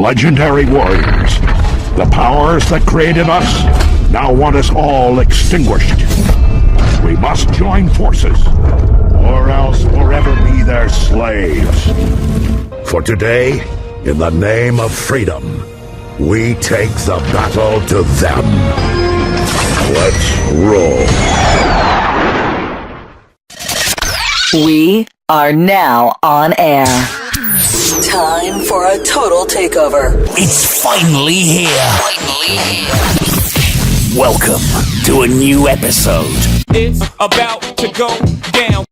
legendary warriors. The powers that created us now want us all extinguished. We must join forces, or else forever be their slaves. For today, in the name of freedom, we take the battle to them. Let's roll. We are now on air. Time for a total takeover. It's finally here. Welcome to a new episode. It's about to go down.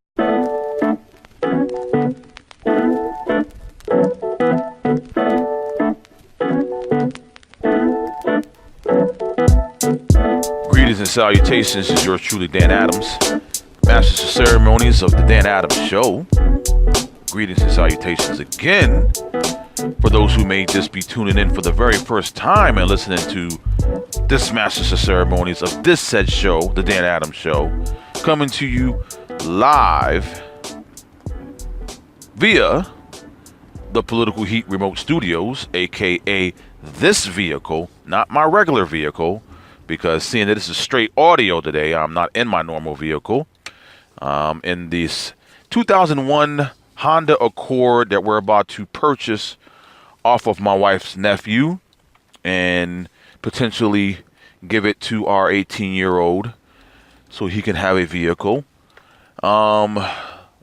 Greetings and salutations. This is yours truly, Dan Adams, Masters of Ceremonies of the Dan Adams Show. Greetings and salutations again for those who may just be tuning in for the very first time and listening to this Masters of Ceremonies of this said show, the Dan Adams Show, coming to you live via the Political Heat Remote Studios, aka this vehicle, not my regular vehicle, because seeing that this is straight audio today, I'm not in my normal vehicle. In this 2001 Honda Accord that we're about to purchase off of my wife's nephew and potentially give it to our 18-year-old so he can have a vehicle. Want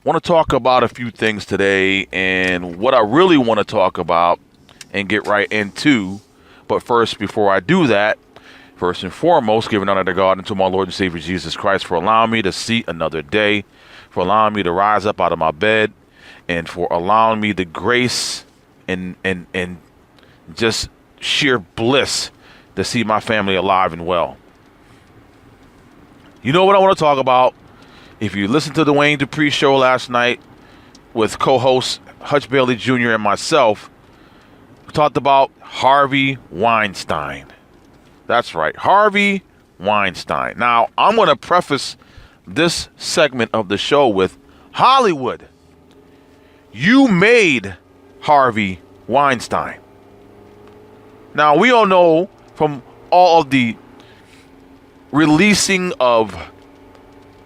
to talk about a few things today, and what I really want to talk about and get right into. But first, before I do that, first and foremost, giving honor to God and to my Lord and Savior Jesus Christ for allowing me to see another day, for allowing me to rise up out of my bed, and for allowing me the grace and just sheer bliss to see my family alive and well. You know what I want to talk about? If you listened to the Wayne Dupree show last night with co-host Hutch Bailey Jr. and myself, we talked about Harvey Weinstein. That's right, Harvey Weinstein. Now, I'm going to preface this segment of the show with Hollywood. You made Harvey Weinstein. Now, we all know from all of the releasing of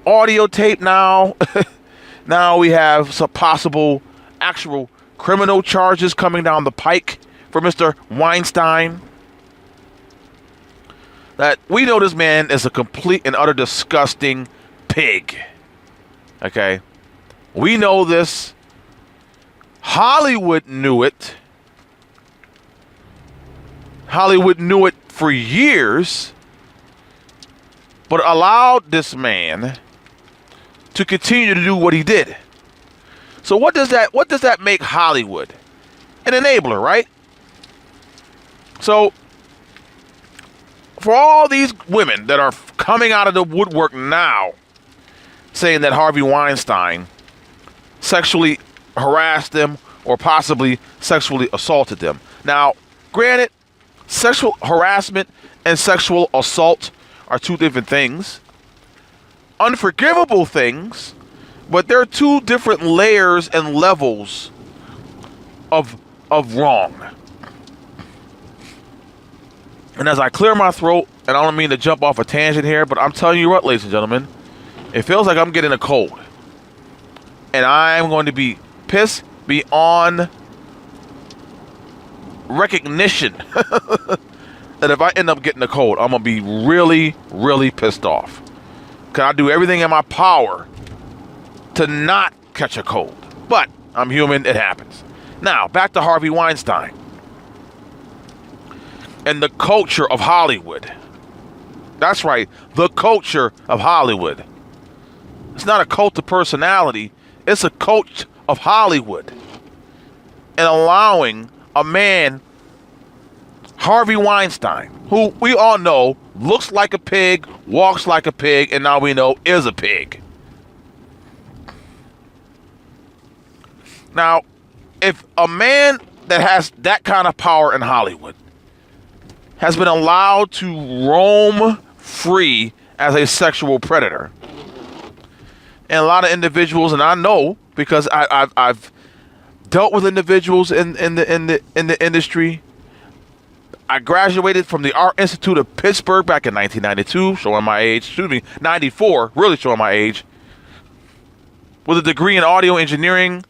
audio tape now, now we have some possible actual criminal charges coming down the pike for Mr. Weinstein. That we know this man is a complete and utter disgusting pig. Okay? We know this. Hollywood knew it. Hollywood knew it for years, but allowed this man to continue to do what he did. So what does that make Hollywood? An enabler, right? So for all these women that are coming out of the woodwork now saying that Harvey Weinstein sexually harassed them or possibly sexually assaulted them. Now, granted, sexual harassment and sexual assault are two different things. Unforgivable things, but they're two different layers and levels of wrong. And as I clear my throat, and I don't mean to jump off a tangent here, but I'm telling you what, ladies and gentlemen, it feels like I'm getting a cold. And I'm going to be pissed beyond recognition that if I end up getting a cold, I'm going to be really, really pissed off. Because I do everything in my power to not catch a cold. But I'm human, it happens. Now, back to Harvey Weinstein and the culture of Hollywood. That's right, the culture of Hollywood. It's not a cult of personality, it's a cult of Hollywood. And allowing a man, Harvey Weinstein, who we all know looks like a pig, walks like a pig, and now we know is a pig. Now, if a man that has that kind of power in Hollywood has been allowed to roam free as a sexual predator, and a lot of individuals, and I know because I've dealt with individuals in the industry I graduated from the Art Institute of Pittsburgh back in 1992, showing my age. Excuse me, 94, really showing my age. With a degree in audio engineering,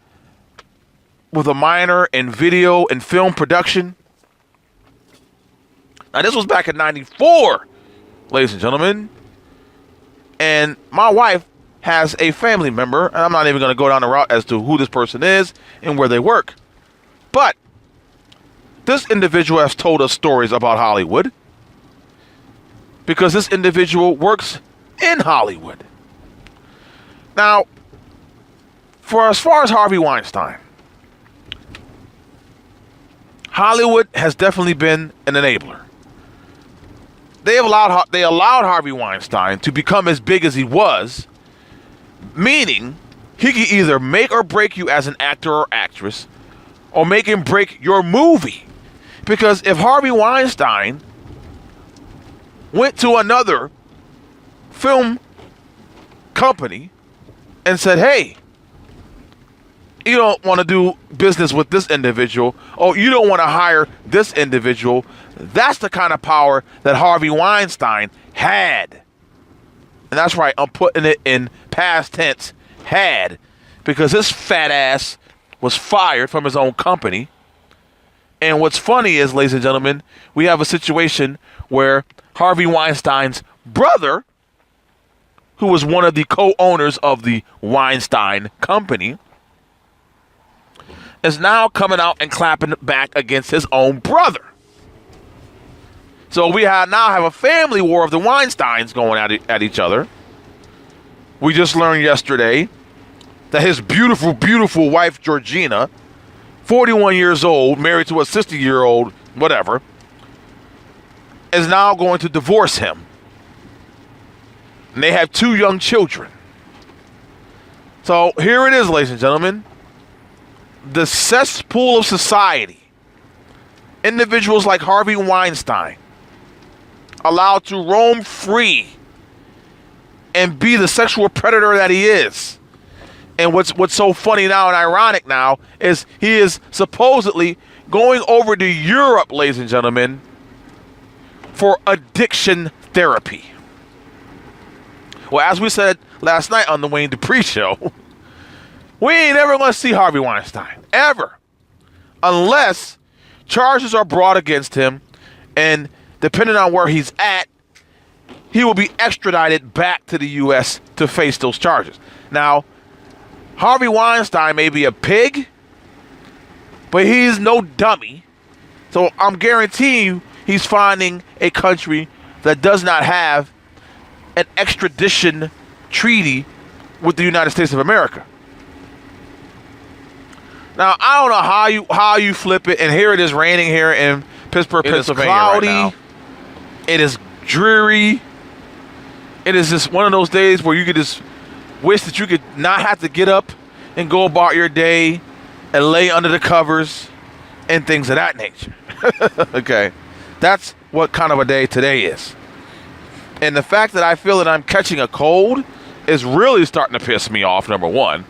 with a minor in video and film production. Now, this was back in 94, ladies and gentlemen. And my wife has a family member, and I'm not even going to go down the route as to who this person is and where they work. But this individual has told us stories about Hollywood because this individual works in Hollywood. Now, for as far as Harvey Weinstein, Hollywood has definitely been an enabler. They allowed Harvey Weinstein to become as big as he was, meaning he could either make or break you as an actor or actress, or make and break your movie. Because if Harvey Weinstein went to another film company and said, hey, you don't want to do business with this individual, or you don't want to hire this individual, that's the kind of power that Harvey Weinstein had. And that's right, I'm putting it in past tense, had, because his fat ass was fired from his own company. And what's funny is, ladies and gentlemen, we have a situation where Harvey Weinstein's brother, who was one of the co-owners of the Weinstein Company, is now coming out and clapping back against his own brother. So we now have a family war of the Weinsteins going at each other. We just learned yesterday that his beautiful, beautiful wife, Georgina, 41 years old, married to a 60-year-old, whatever, is now going to divorce him. And they have 2 young children. So here it is, ladies and gentlemen. The cesspool of society. Individuals like Harvey Weinstein allowed to roam free and be the sexual predator that he is. And what's so funny now and ironic now is he is supposedly going over to Europe, ladies and gentlemen, for addiction therapy. Well, as we said last night on the Wayne Dupree show, we ain't ever going to see Harvey Weinstein, ever, unless charges are brought against him, and depending on where he's at, he will be extradited back to the U.S. to face those charges. Now, Harvey Weinstein may be a pig, but he's no dummy. So I'm guaranteeing you he's finding a country that does not have an extradition treaty with the United States of America. Now, I don't know how you flip it, and here it is raining here in Pittsburgh, Pennsylvania. It is cloudy. Right now. It is dreary. It is just one of those days where you could just wish that you could not have to get up and go about your day and lay under the covers and things of that nature. Okay. That's what kind of a day today is. And the fact that I feel that I'm catching a cold is really starting to piss me off, number one.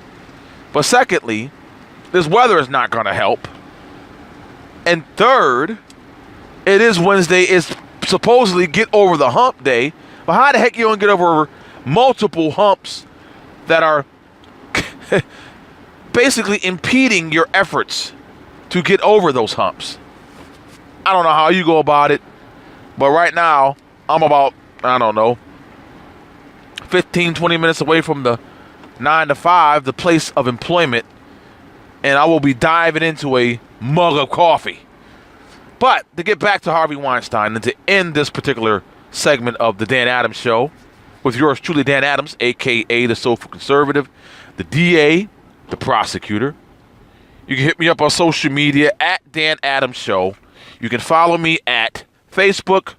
But secondly, this weather is not going to help. And third, it is Wednesday. It's supposedly get over the hump day. But how the heck you don't get over multiple humps that are basically impeding your efforts to get over those humps? I don't know how you go about it, but right now I'm about, 15, 20 minutes away from the 9 to 5, the place of employment, and I will be diving into a mug of coffee. But to get back to Harvey Weinstein and to end this particular segment of the Dan Adams Show with yours truly, Dan Adams, a.k.a. the Soulful Conservative, the DA, the prosecutor. You can hit me up on social media at Dan Adams Show. You can follow me at Facebook,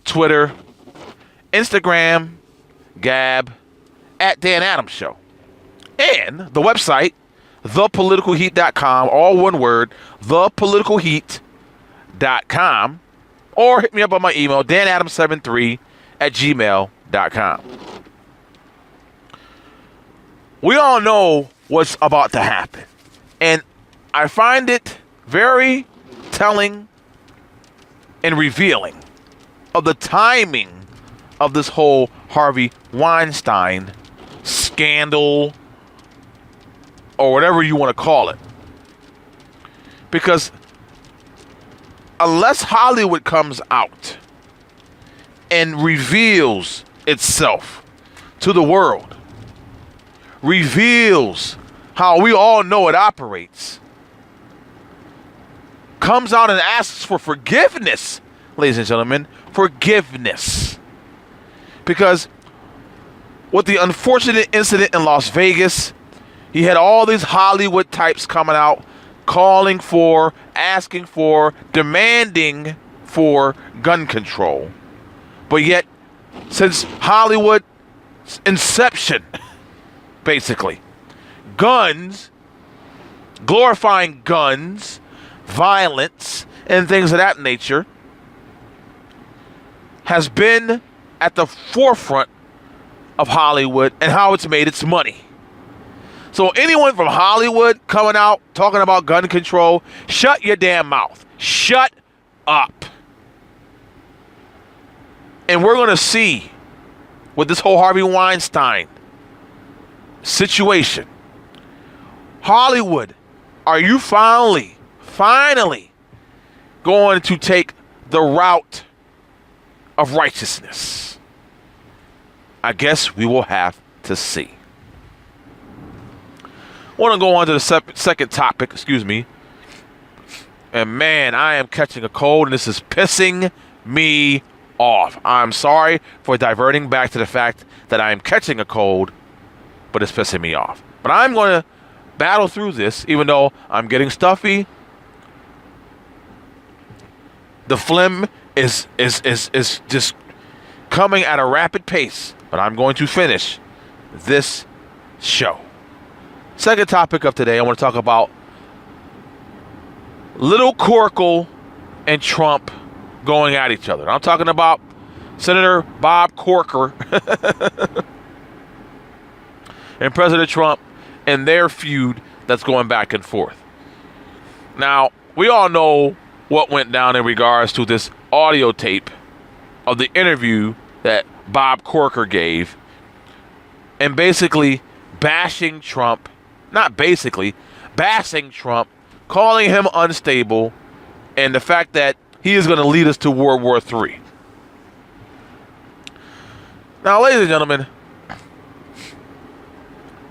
Twitter, Instagram, Gab, at Dan Adams Show. And the website, thepoliticalheat.com, all one word, thepoliticalheat.com. Or hit me up on my email, danadams73@gmail.com. We all know what's about to happen. And I find it very telling and revealing of the timing of this whole Harvey Weinstein scandal, or whatever you want to call it. Because unless Hollywood comes out and reveals itself to the world, reveals how we all know it operates, comes out and asks for forgiveness, ladies and gentlemen, forgiveness. Because with the unfortunate incident in Las Vegas, he had all these Hollywood types coming out, calling for, asking for, demanding for gun control. But yet, since Hollywood's inception, basically, guns, glorifying guns, violence, and things of that nature, has been at the forefront of Hollywood and how it's made its money. So anyone from Hollywood coming out talking about gun control, shut your damn mouth. Shut up. And we're going to see with this whole Harvey Weinstein situation, Hollywood, are you finally going to take the route of righteousness? I guess we will have to see. I want to go on to the second topic, And man, I am catching a cold and this is pissing me off. I'm sorry for diverting back to the fact that I am catching a cold, but it's pissing me off. But I'm going to battle through this, even though I'm getting stuffy. The phlegm is just coming at a rapid pace, but I'm going to finish this show. Second topic of today, I want to talk about little Corker and Trump going at each other. I'm talking about Senator Bob Corker and President Trump and their feud that's going back and forth. Now, we all know what went down in regards to this audio tape of the interview that Bob Corker gave, and basically bashing Trump, calling him unstable, and the fact that he is going to lead us to World War III. Now, ladies and gentlemen,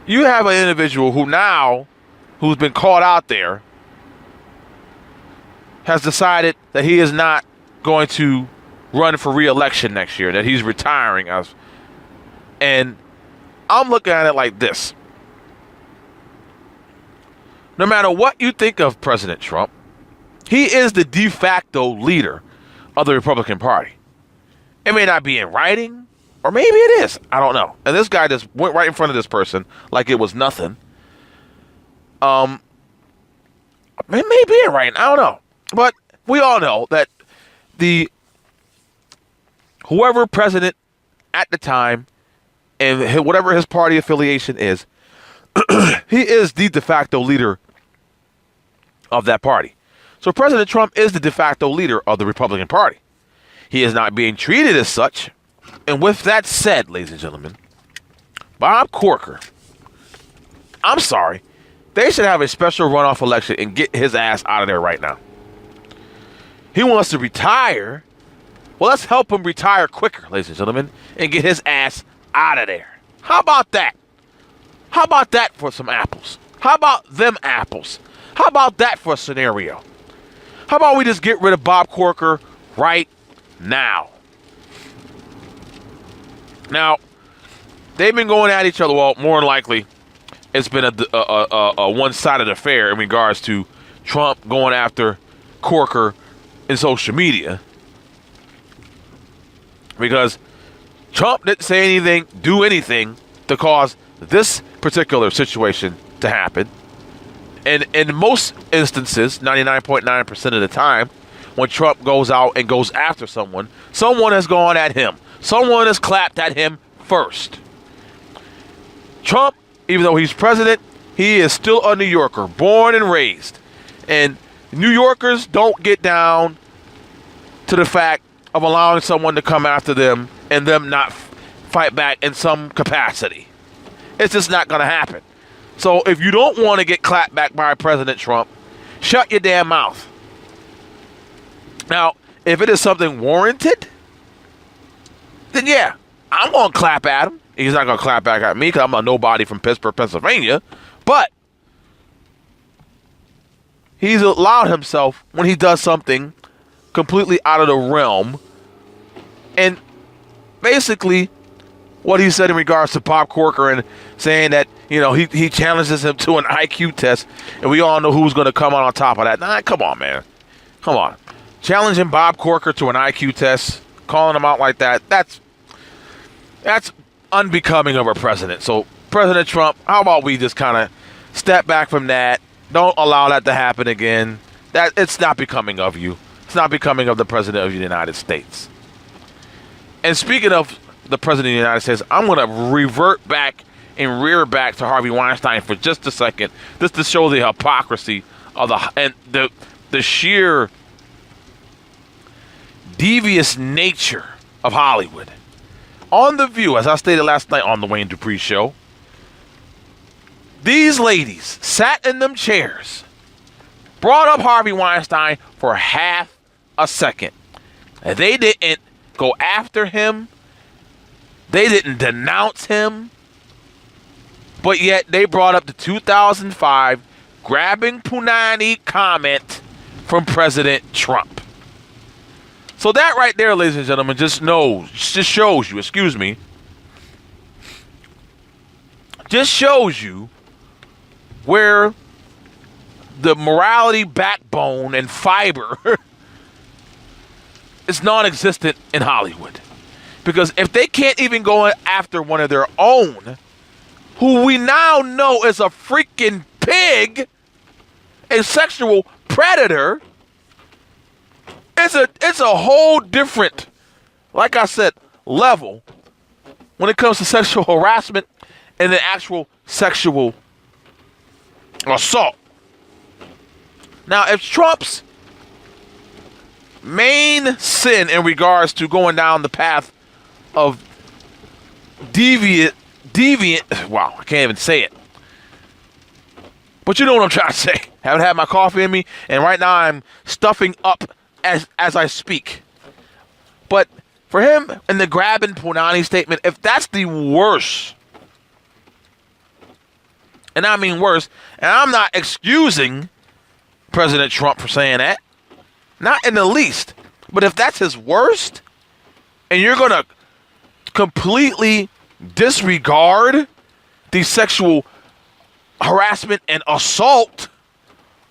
you have an individual who's been caught out there, has decided that he is not going to run for re-election next year, that he's retiring. And I'm looking at it like this. No matter what you think of President Trump, he is the de facto leader of the Republican Party. It may not be in writing, or maybe it is. I don't know. And this guy just went right in front of this person like it was nothing. It may be in writing. I don't know. But we all know that whoever president at the time and whatever his party affiliation is, he is the de facto leader of that party. So President Trump is the de facto leader of the Republican Party. He is not being treated as such. And with that said, ladies and gentlemen, Bob Corker, I'm sorry, they should have a special runoff election and get his ass out of there right now. He wants to retire. Well, let's help him retire quicker, ladies and gentlemen, and get his ass out of there. How about that? How about that for some apples? How about them apples? How about that for a scenario? How about we just get rid of Bob Corker right now? Now, they've been going at each other. Well, more than likely, it's been a one-sided affair in regards to Trump going after Corker in social media. Because Trump didn't say anything, do anything to cause this particular situation to happen. And in most instances, 99.9% of the time, when Trump goes out and goes after someone has gone at him. Someone has clapped at him first. Trump, even though he's president, he is still a New Yorker, born and raised. And New Yorkers don't get down to the fact of allowing someone to come after them and them not fight back in some capacity. It's just not going to happen. So if you don't want to get clapped back by President Trump, shut your damn mouth. Now, if it is something warranted, then yeah, I'm going to clap at him. He's not going to clap back at me because I'm a nobody from Pittsburgh, Pennsylvania. But he's allowed himself when he does something completely out of the realm. And basically, what he said in regards to Bob Corker and saying that, you know, he challenges him to an IQ test, and we all know who's going to come out on top of that. Nah, come on, man. Come on. Challenging Bob Corker to an IQ test, calling him out like that, that's unbecoming of a president. So, President Trump, how about we just kind of step back from that? Don't allow that to happen again. It's not becoming of you. It's not becoming of the President of the United States. And speaking of the President of the United States, I'm going to revert back and rear back to Harvey Weinstein for just a second, just to show the hypocrisy of the sheer devious nature of Hollywood. On The View, as I stated last night on the Wayne Dupree Show, these ladies sat in them chairs, brought up Harvey Weinstein for half a second. And they didn't go after him. They didn't denounce him. But yet they brought up the 2005 grabbing punani comment from President Trump. So that right there, ladies and gentlemen, just shows you where the morality backbone and fiber is non-existent in Hollywood. Because if they can't even go after one of their own, who we now know is a freaking pig, a sexual predator, it's a whole different, like I said, level when it comes to sexual harassment and the actual sexual assault. Now, if Trump's main sin in regards to going down the path of deviant, wow, I can't even say it. But you know what I'm trying to say. Haven't had my coffee in me, and right now I'm stuffing up as I speak. But for him in the grabbing punani statement, if that's the worst, and I mean worse, and I'm not excusing President Trump for saying that, not in the least, but if that's his worst, and you're going to completely disregard the sexual harassment and assault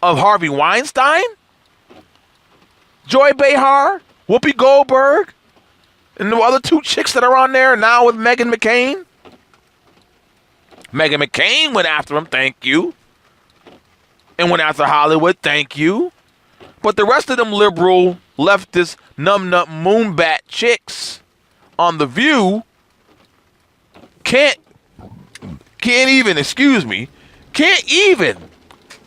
of Harvey Weinstein, Joy Behar, Whoopi Goldberg, and the other two chicks that are on there now with Meghan McCain. Meghan McCain went after him, thank you. And went after Hollywood, thank you. But the rest of them liberal, leftist, numbnut, moonbat chicks on The View can't even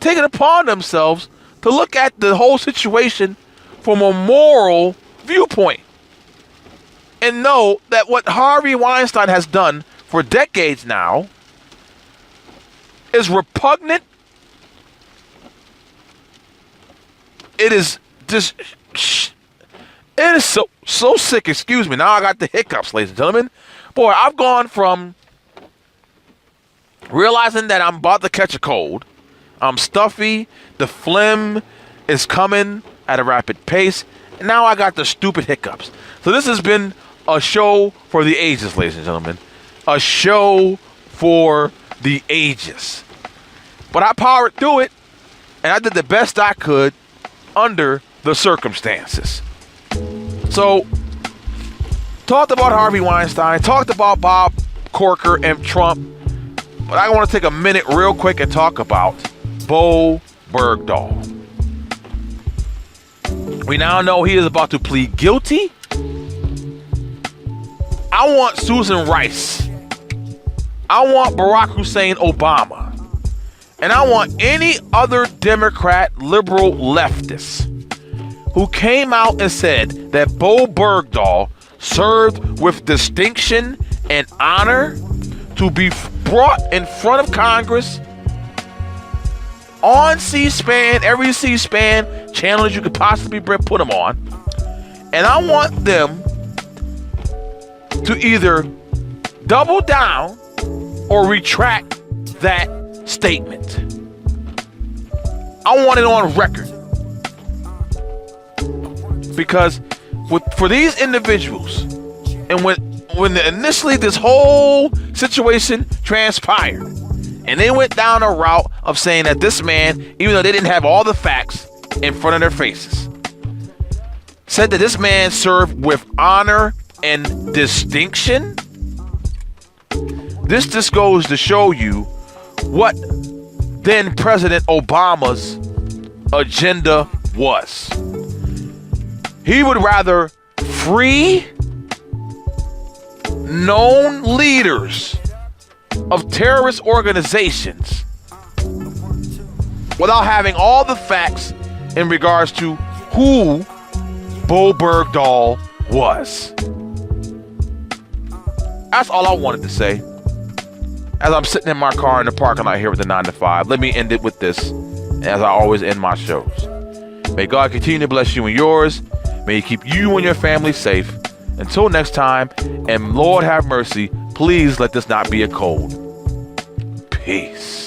take it upon themselves to look at the whole situation from a moral viewpoint and know that what Harvey Weinstein has done for decades now is repugnant. It is just, it is so sick, excuse me. Now I got the hiccups, ladies and gentlemen. Boy, I've gone from realizing that I'm about to catch a cold. I'm stuffy. The phlegm is coming at a rapid pace. And now I got the stupid hiccups. So this has been a show for the ages, ladies and gentlemen. A show for the ages. But I powered through it, and I did the best I could under the circumstances. So, talked about Harvey Weinstein, talked about Bob Corker and Trump, but I want to take a minute real quick and talk about Bowe Bergdahl. We now know he is about to plead guilty. I want Susan Rice. I want Barack Hussein Obama. And I want any other Democrat, liberal, leftist who came out and said that Bowe Bergdahl served with distinction and honor to be brought in front of Congress on C-SPAN, every C-SPAN channel that you could possibly put them on. And I want them to either double down or retract that statement. I want it on record. Because for these individuals, and when initially this whole situation transpired, and they went down a route of saying that this man, even though they didn't have all the facts in front of their faces, said that this man served with honor and distinction. This just goes to show you what then President Obama's agenda was. He would rather free known leaders of terrorist organizations without having all the facts in regards to who Bowe Bergdahl was. That's all I wanted to say. As I'm sitting in my car in the parking lot here with the 9 to 5, let me end it with this, as I always end my shows. May God continue to bless you and yours. May He keep you and your family safe. Until next time, and Lord have mercy, please let this not be a cold. Peace.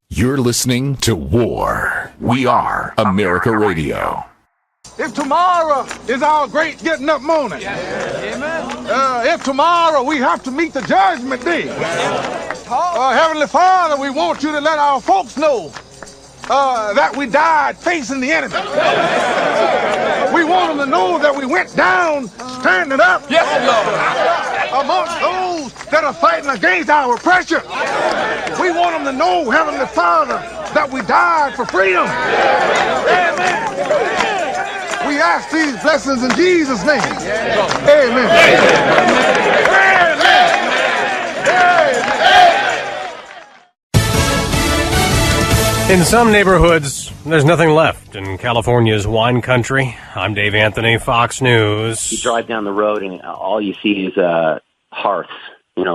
You're listening to War. We are America Radio. If tomorrow is our great getting up morning, if tomorrow we have to meet the judgment day, Heavenly Father, we want you to let our folks know that we died facing the enemy. We want them to know that we went down standing up amongst those that are fighting against our oppression. We want them to know, Heavenly Father, that we died for freedom. Amen. We ask these blessings in Jesus' name. Amen. In some neighborhoods, there's nothing left in California's wine country. I'm Dave Anthony, Fox News. You drive down the road and all you see is hearths,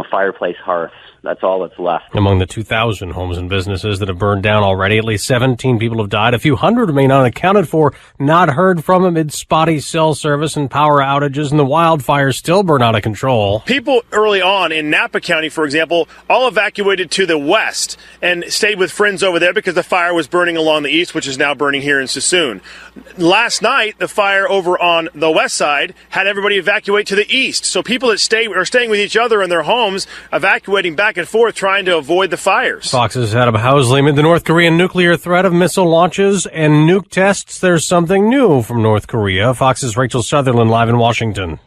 fireplace hearths. That's all that's left. Among the 2,000 homes and businesses that have burned down already, at least 17 people have died. A few hundred remain unaccounted for, not heard from amid spotty cell service and power outages, and the wildfires still burn out of control. People early on in Napa County, for example, all evacuated to the west and stayed with friends over there because the fire was burning along the east, which is now burning here in Suisun. Last night, the fire over on the west side had everybody evacuate to the east. So people that are staying with each other in their homes, evacuating back and forth, trying to avoid the fires. Fox's Adam Housley, amid the North Korean nuclear threat of missile launches and nuke tests, there's something new from North Korea. Fox's Rachel Sutherland live in Washington.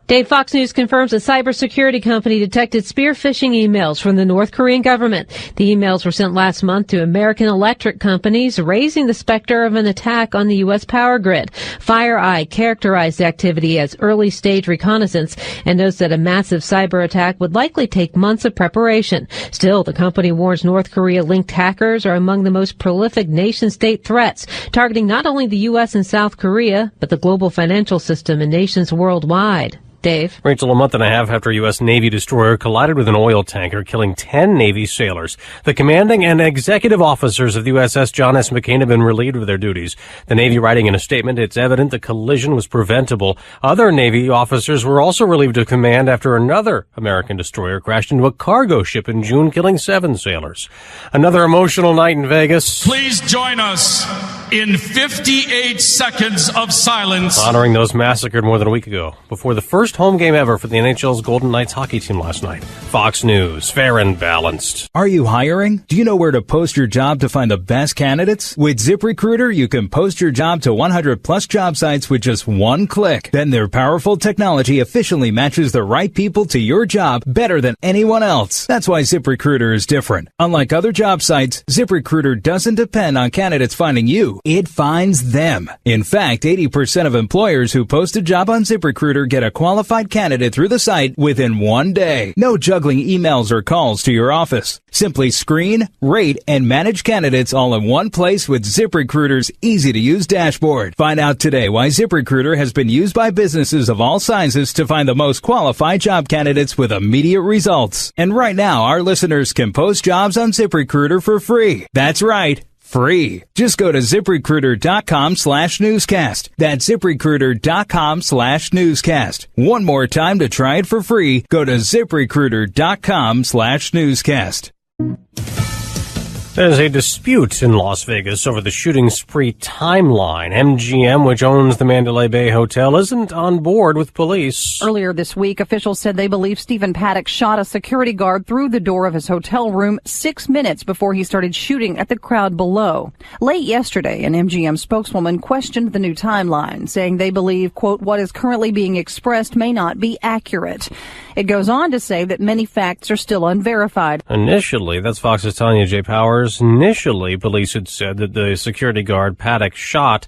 Dave, Fox News confirms a cybersecurity company detected spear phishing emails from the North Korean government. The emails were sent last month to American electric companies, raising the specter of an attack on the U.S. power grid. FireEye characterized the activity as early-stage reconnaissance and notes that a massive cyber attack would likely take months of preparation. Still, the company warns North Korea-linked hackers are among the most prolific nation-state threats, targeting not only the U.S. and South Korea, but the global financial system and nations worldwide. Dave. Rachel, a month and a half after a U.S. Navy destroyer collided with an oil tanker, killing 10 Navy sailors. The commanding and executive officers of the USS John S. McCain have been relieved of their duties. The Navy writing in a statement, it's evident the collision was preventable. Other Navy officers were also relieved of command after another American destroyer crashed into a cargo ship in June, killing 7 sailors. Another emotional night in Vegas. Please join us in 58 seconds of silence, honoring those massacred more than a week ago, before the first home game ever for the NHL's Golden Knights hockey team last night. Fox News, fair and balanced. Are you hiring? Do you know where to post your job to find the best candidates? With ZipRecruiter, you can post your job to 100 plus job sites with just one click. Then their powerful technology efficiently matches the right people to your job better than anyone else. That's why ZipRecruiter is different. Unlike other job sites, ZipRecruiter doesn't depend on candidates finding you. it finds them. In fact, 80% of employers who post a job on ZipRecruiter get a qualified candidate through the site within 1 day. No juggling emails or calls to your office. Simply screen, rate, and manage candidates all in one place with ZipRecruiter's easy-to-use dashboard. Find out today why ZipRecruiter has been used by businesses of all sizes to find the most qualified job candidates with immediate results. And right now, our listeners can post jobs on ZipRecruiter for free. That's right. Free. Just go to ZipRecruiter.com/newscast. That's ZipRecruiter.com/newscast. One more time to try it for free. Go to ZipRecruiter.com/newscast. There's a dispute in Las Vegas over the shooting spree timeline. MGM, which owns the Mandalay Bay Hotel, isn't on board with police. Earlier this week, officials said they believe Stephen Paddock shot a security guard through the door of his hotel room 6 minutes before he started shooting at the crowd below. Late yesterday, an MGM spokeswoman questioned the new timeline, saying they believe, quote, what is currently being expressed may not be accurate. It goes on to say that many facts are still unverified. Initially, that's Fox's Tanya J. Powers. Initially, police had said that the security guard Paddock shot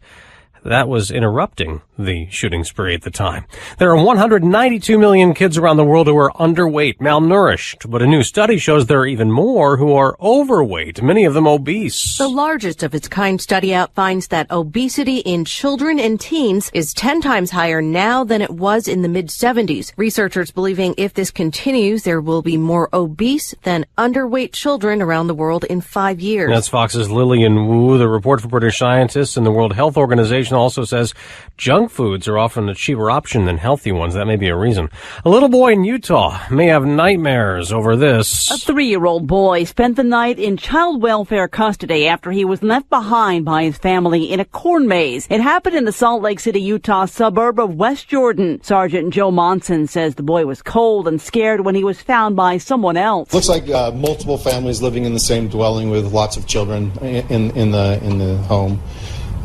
that was interrupting the shooting spree at the time. There are 192 million kids around the world who are underweight, malnourished, but a new study shows there are even more who are overweight, many of them obese. The largest of its kind study out finds that obesity in children and teens is 10 times higher now than it was in the mid-70s. Researchers believing if this continues, there will be more obese than underweight children around the world in 5 years. That's Fox's Lillian Wu. The report from British scientists and the World Health Organization also says junk foods are often a cheaper option than healthy ones. That may be a reason. A little boy in Utah may have nightmares over this. A 3-year-old boy spent the night in child welfare custody after he was left behind by his family in a corn maze. It happened in the Salt Lake City, Utah suburb of West Jordan. Sergeant Joe Monson says the boy was cold and scared when he was found by someone else. Looks like multiple families living in the same dwelling with lots of children in the home.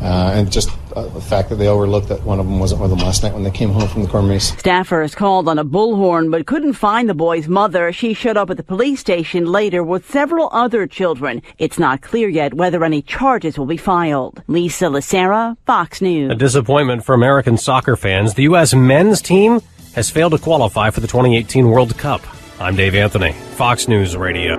And just the fact that they overlooked that one of them wasn't with them last night when they came home from the corn maze. Staffers called on a bullhorn but couldn't find the boy's mother. She showed up at the police station later with several other children. It's not clear yet whether any charges will be filed. Lisa Lacera, Fox News. A disappointment for American soccer fans. The U.S. men's team has failed to qualify for the 2018 World Cup. I'm Dave Anthony, Fox News Radio.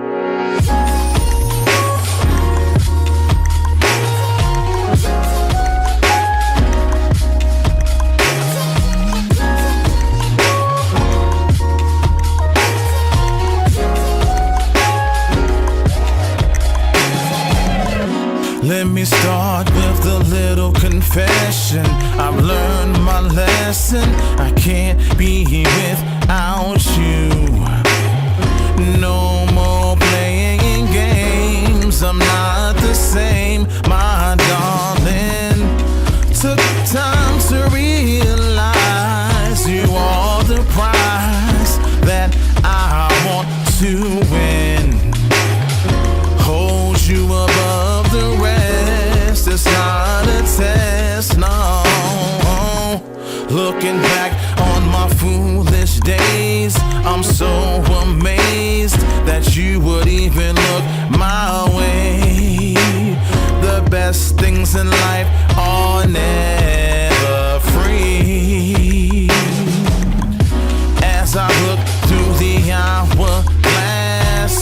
Let me start with a little confession. I've learned my lesson. I can't be without you. No more playing games. I'm not the same, my darling. Took time to realize you are the prize that I want to win. Hold you above the rest. It's not a test, no. Looking back on my foolish days, I'm so amazed that you would even look my way. The best things in life are never free. As I look through the hourglass,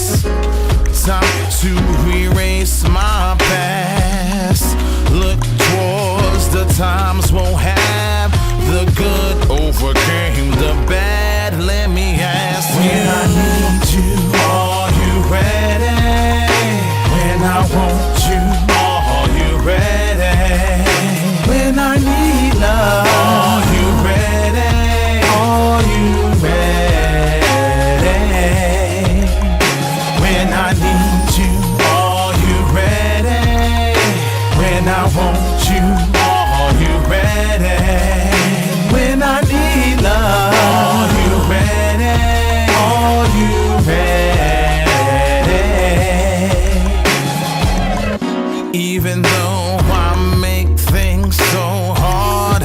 time to erase my past. Look towards the times we'll have. The good overcame the bad. Let me ask you, when I need you, are you ready? When I want you, are you ready? When I need love, are you ready? Are you ready? When I need you, are you ready? When I want you, are you ready? When I need love, are you ready? Are you ready? Even though I make things so hard,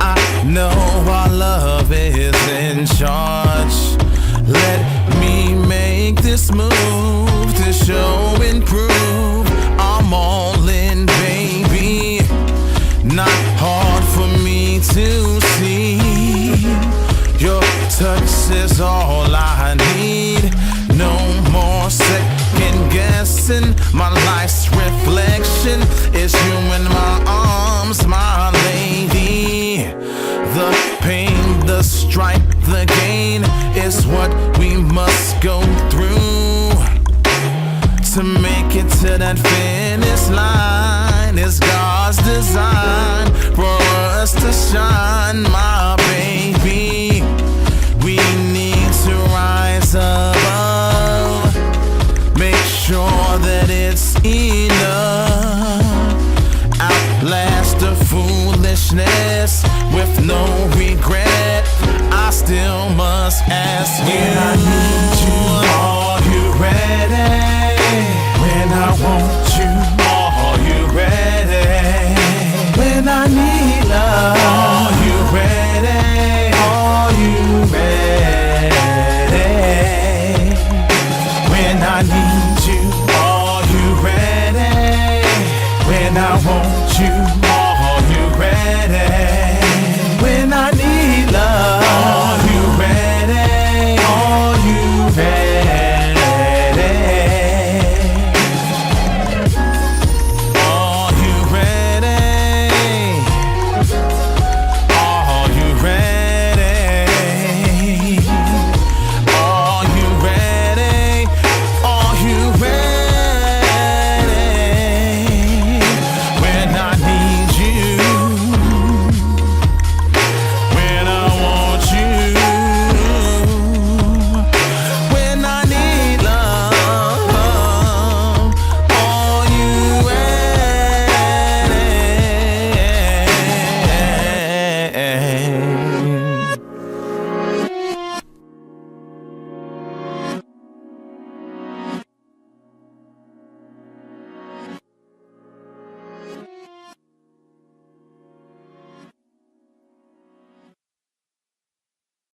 I know our love is in charge. Let me make this move to show and prove I'm all in, baby. that finish line is God's design for us to shine, my baby. We need to rise above, make sure that it's enough, outlast the foolishness with no regret. I still must ask you, when I need you, are you ready? When I want you, are you ready? When I need love, are you ready? Are you ready? When I need you, are you ready? When I want you,